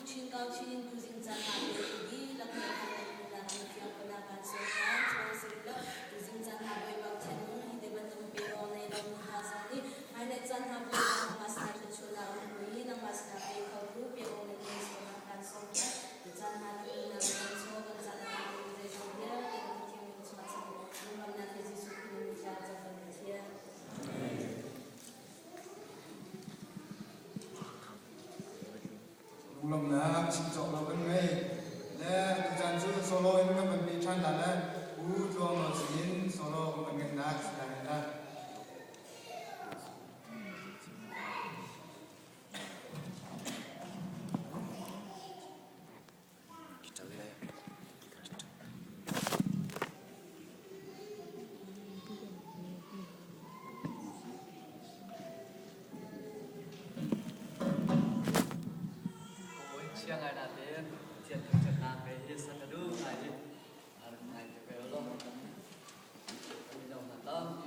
Kucing kaucing kucing zanhabe igi lakna kala kala panakan sokan swasila kucing zanhabe bautenu hideban tumpiro na ilang hasani hanet zanhabe masna chula ui na masna ay kauru pero na nis panakan sokan zanhabe na sokan zanhabe de jobia na kimi tsatsa numang na kezi sukuni jaza fanatia lòng là chỉnh trọng là bên ngay nè từ trang sư solo em các bạn bị chan đàn nè u cho mà xin solo của mình ngay nát là nè siang ay natin, siya tuncak na kay sa kadu ngayon, araw ngayon kayo lang, kami daw na lang,